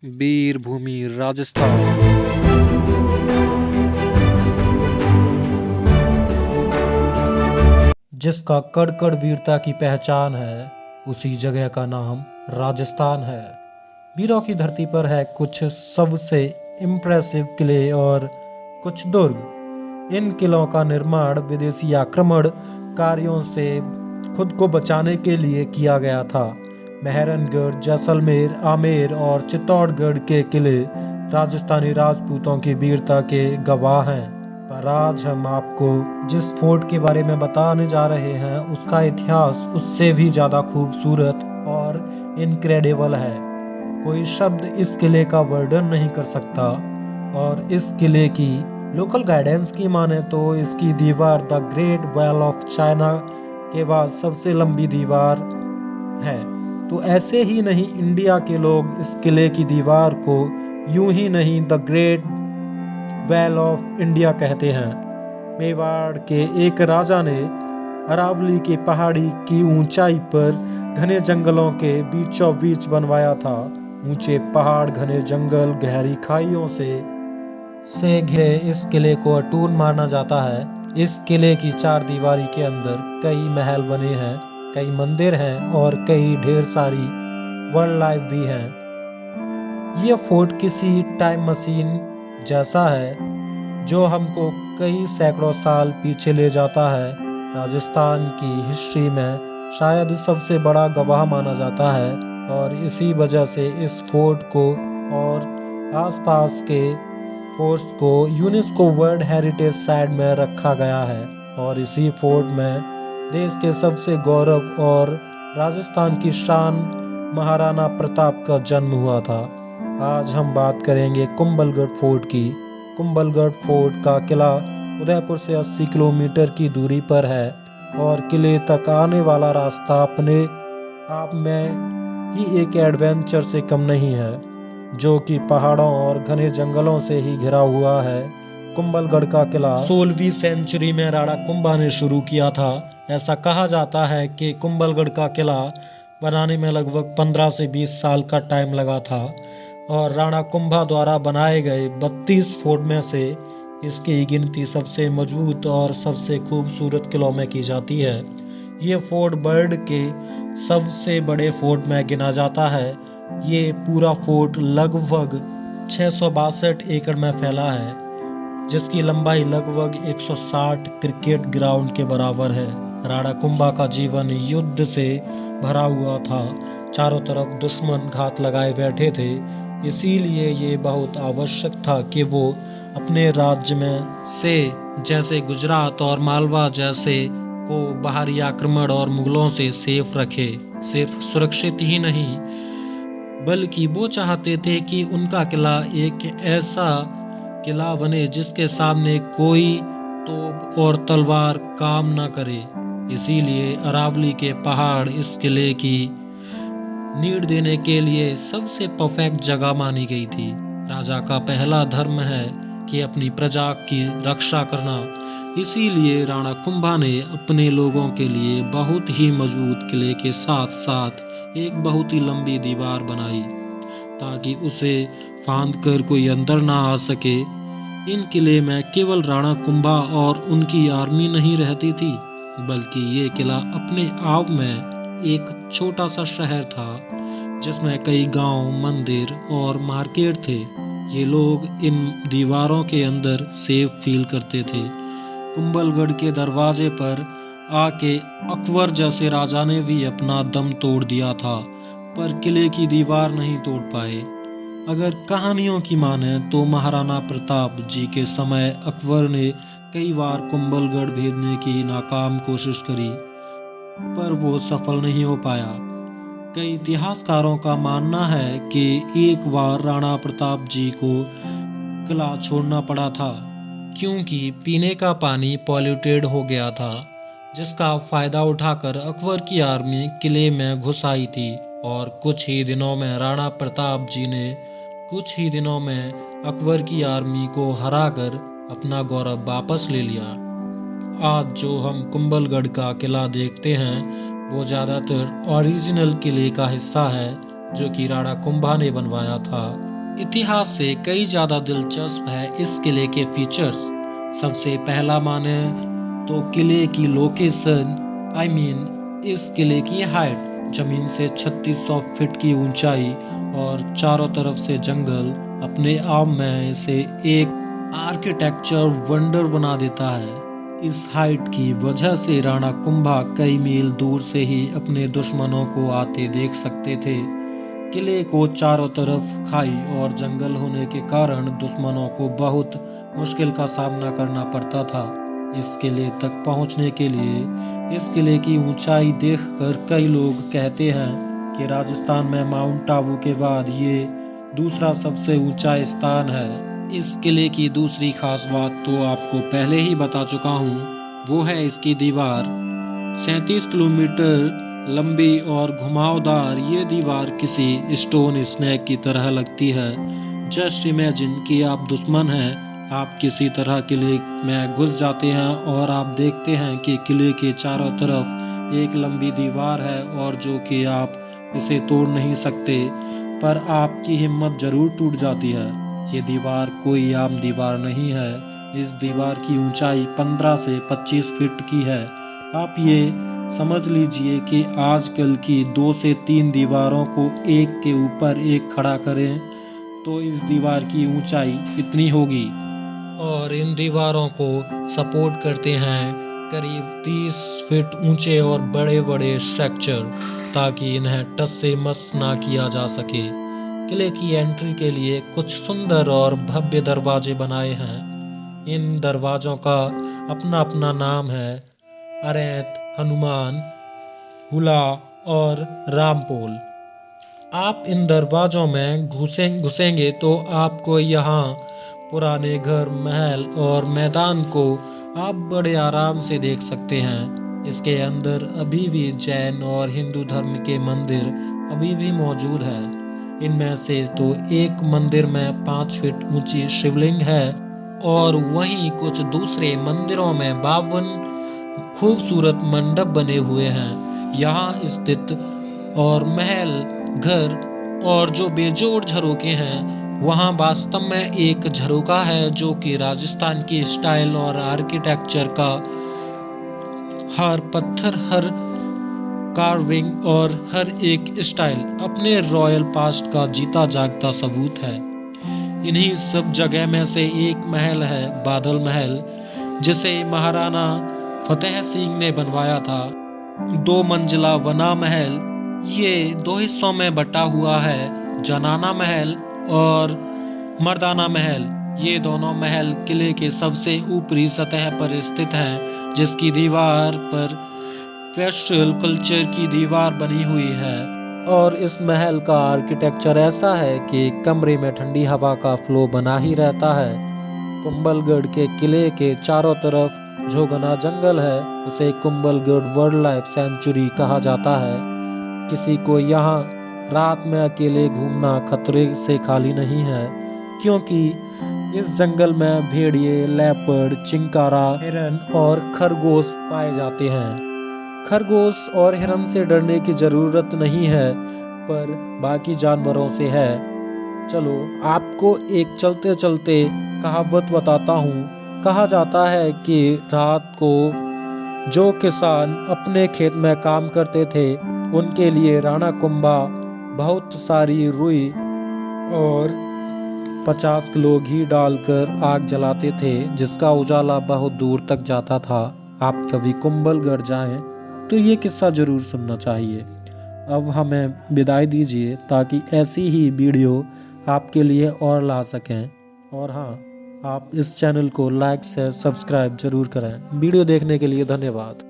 वीरभूमि राजस्थान। जिसका कड़ वीरता की पहचान है, उसी जगह का नाम राजस्थान है। वीरों की धरती पर है कुछ सबसे इम्प्रेसिव किले और कुछ दुर्ग। इन किलों का निर्माण विदेशी आक्रमणकारियों से खुद को बचाने के लिए किया गया था। मेहरनगढ़, जैसलमेर, आमेर और चित्तौड़गढ़ के किले राजस्थानी राजपूतों की वीरता के गवाह हैं। पर आज हम आपको जिस फोर्ट के बारे में बताने जा रहे हैं, उसका इतिहास उससे भी ज्यादा खूबसूरत और इनक्रेडिबल है। कोई शब्द इस किले का वर्णन नहीं कर सकता। और इस किले की लोकल गाइडेंस की माने तो इसकी दीवार the great wall of China के बाद सबसे लंबी दीवार है। तो ऐसे ही नहीं, इंडिया के लोग इस किले की दीवार को यूं ही नहीं the great wall of India कहते हैं। मेवाड़ के एक राजा ने अरावली की पहाड़ी की ऊंचाई पर घने जंगलों के बीचों बीच बनवाया था। ऊंचे पहाड़, घने जंगल, गहरी खाइयों से घिरे इस किले को अटूट माना जाता है। इस किले की चार दीवारी के अंदर कई महल बने हैं, कई मंदिर हैं और कई ढेर सारी वाइल्ड लाइफ भी हैं। ये फोर्ट किसी टाइम मशीन जैसा है जो हमको कई सैकड़ों साल पीछे ले जाता है। राजस्थान की हिस्ट्री में शायद सबसे बड़ा गवाह माना जाता है और इसी वजह से इस फोर्ट को और आसपास के फोर्ट्स को यूनेस्को वर्ल्ड हेरिटेज साइट में रखा गया है। और इसी फोर्ट में देश के सबसे गौरव और राजस्थान की शान महाराणा प्रताप का जन्म हुआ था। आज हम बात करेंगे कुंभलगढ़ फोर्ट की। कुंभलगढ़ फोर्ट का किला उदयपुर से 80 किलोमीटर की दूरी पर है और किले तक आने वाला रास्ता अपने आप में ही एक एडवेंचर से कम नहीं है, जो कि पहाड़ों और घने जंगलों से ही घिरा हुआ है। कुंभलगढ़ का किला 16वीं सेंचुरी में राणा कुंभा ने शुरू किया था। ऐसा कहा जाता है कि कुंभलगढ़ का किला बनाने में लगभग 15 से 20 साल का टाइम लगा था और राणा कुंभा द्वारा बनाए गए 32 फोर्ट में से इसकी गिनती सबसे मजबूत और सबसे खूबसूरत किलों में की जाती है। ये फोर्ट वर्ल्ड के सबसे बड़े फोर्ट में गिना जाता है। ये पूरा फोर्ट लगभग 662 एकड़ में फैला है, जिसकी लंबाई लगभग 160 क्रिकेट ग्राउंड के बराबर है। राणा कुंभा का जीवन युद्ध से भरा हुआ था। चारों तरफ दुश्मन घात लगाए बैठे थे, इसीलिए ये बहुत आवश्यक था कि वो अपने राज्य में से जैसे गुजरात और मालवा जैसे को बाहरी आक्रमण और मुगलों से सेफ रखे। सिर्फ सुरक्षित ही नहीं, बल्कि वो चाहते थे कि उनका किला एक ऐसा किला बने जिसके सामने कोई तोप और तलवार काम न करे। इसीलिए अरावली के पहाड़ इस किले की नीड़ देने के लिए सबसे परफेक्ट जगह मानी गई थी। राजा का पहला धर्म है कि अपनी प्रजा की रक्षा करना। इसीलिए राणा कुंभा ने अपने लोगों के लिए बहुत ही मजबूत किले के साथ साथ एक बहुत ही लंबी दीवार बनाई, ताकि उसे फांद कर कोई अंदर ना आ सके। इन किले में केवल राणा कुंभा और उनकी आर्मी नहीं रहती थी, बल्कि ये किला अपने आप में एक छोटा सा शहर था, जिसमें कई गांव, मंदिर और मार्केट थे। ये लोग इन दीवारों के अंदर सेफ फील करते थे। कुंभलगढ़ के दरवाजे पर आके अकबर जैसे राजा ने भी अपना दम तोड़ दिया था, पर किले की दीवार नहीं तोड़ पाए। अगर कहानियों की माने तो महाराणा प्रताप जी के समय अकबर ने कई बार कुंभलगढ़ भेजने की नाकाम कोशिश करी, पर वो सफल नहीं हो पाया। कई इतिहासकारों का मानना है कि एक बार राणा प्रताप जी को किला छोड़ना पड़ा था, क्योंकि पीने का पानी पॉल्यूटेड हो गया था, जिसका फायदा उठाकर अकबर की आर्मी किले में घुस आई थी। और कुछ ही दिनों में राणा प्रताप जी ने अकबर की आर्मी को हराकर अपना गौरव वापस ले लिया। आज जो हम कुंभलगढ़ का किला देखते हैं, वो ज़्यादातर ओरिजिनल किले का हिस्सा है, जो कि राणा कुंभा ने बनवाया था। इतिहास से कई ज़्यादा दिलचस्प है इस किले के फीचर्स। सबसे पहला माने तो किले की लोकेशन, इस किले की हाइट, जमीन से 3600 फीट की ऊंचाई और चारों तरफ से जंगल अपने आप में इसे एक आर्किटेक्चर वंडर बना देता है। इस हाइट की वजह से राणा कुंभा कई मील दूर से ही अपने दुश्मनों को आते देख सकते थे। किले को चारों तरफ खाई और जंगल होने के कारण दुश्मनों को बहुत मुश्किल का सामना करना पड़ता था। इस किले तक पहुंचने के लिए इस किले की ऊंचाई देखकर कई लोग कहते हैं कि राजस्थान में माउंट आबू के बाद ये दूसरा सबसे ऊंचा स्थान है। इस किले की दूसरी खास बात तो आपको पहले ही बता चुका हूँ, वो है इसकी दीवार। 37 किलोमीटर लंबी और घुमावदार ये दीवार किसी स्टोन स्नैक की तरह लगती है। जस्ट इमेजिन कि आप दुश्मन हैं, आप किसी तरह किले में घुस जाते हैं और आप देखते हैं कि किले के चारों तरफ एक लंबी दीवार है और जो कि आप इसे तोड़ नहीं सकते, पर आपकी हिम्मत जरूर टूट जाती है। ये दीवार कोई आम दीवार नहीं है। इस दीवार की ऊंचाई 15 से 25 फीट की है। आप ये समझ लीजिए कि आजकल की 2 से 3 दीवारों को एक के ऊपर एक खड़ा करें तो इस दीवार की ऊंचाई इतनी होगी। और इन दीवारों को सपोर्ट करते हैं करीब 30 फीट ऊंचे और बड़े बड़े स्ट्रक्चर, ताकि इन्हें टस से मस ना किया जा सके। किले की एंट्री के लिए कुछ सुंदर और भव्य दरवाजे बनाए हैं। इन दरवाजों का अपना अपना नाम है: अरैत, हनुमान, हुला और रामपोल। आप इन दरवाजों में घुसेंगे तो आपको यहाँ पुराने घर, महल और मैदान को आप बड़े आराम से देख सकते हैं। इसके अंदर अभी भी जैन और हिंदू धर्म के मंदिर अभी भी मौजूद है। इनमें से तो एक मंदिर में 5 फीट ऊंची शिवलिंग है और वहीं कुछ दूसरे मंदिरों में 52 खूबसूरत मंडप बने हुए हैं। यहाँ स्थित और महल, घर और जो बेजोड़ झरोके हैं, वहाँ वास्तव में एक झरोका है जो कि राजस्थान की स्टाइल और आर्किटेक्चर का हर पत्थर, हर कार्विंग और हर एक स्टाइल अपने रॉयल पास्ट का जीता जागता सबूत है। इन्हीं सब जगह में से एक महल है, बादल महल, जिसे महाराणा फतेह सिंह ने बनवाया था। 2 मंजिला वना महल ये 2 हिस्सों में बटा हुआ है, जनाना महल और मर्दाना महल। ये दोनों महल किले के सबसे ऊपरी सतह पर स्थित हैं, जिसकी दीवार पर पेस्टल कल्चर की दीवार बनी हुई है। और इस महल का आर्किटेक्चर ऐसा है कि कमरे में ठंडी हवा का फ्लो बना ही रहता है। कुंभलगढ़ के किले के चारों तरफ जो घना जंगल है, उसे कुंभलगढ़ वाइल्ड लाइफ सेंचुरी कहा जाता है। किसी को यहाँ रात में अकेले घूमना खतरे से खाली नहीं है, क्योंकि इस जंगल में भेड़िए, लेपर्ड, चिंकारा, हिरन और खरगोश पाए जाते हैं। खरगोश और हिरन से डरने की जरूरत नहीं है, पर बाकी जानवरों से है। चलो आपको एक चलते चलते कहावत बताता हूँ। कहा जाता है कि रात को जो किसान अपने खेत में काम करते थे, उनके लिए राणा कुंभा बहुत सारी रुई और 50 किलो घी डालकर आग जलाते थे, जिसका उजाला बहुत दूर तक जाता था। आप कभी कुंभलगढ़ जाएं तो ये किस्सा जरूर सुनना चाहिए। अब हमें विदाई दीजिए, ताकि ऐसी ही वीडियो आपके लिए और ला सकें। और हाँ, आप इस चैनल को लाइक से सब्सक्राइब जरूर करें। वीडियो देखने के लिए धन्यवाद।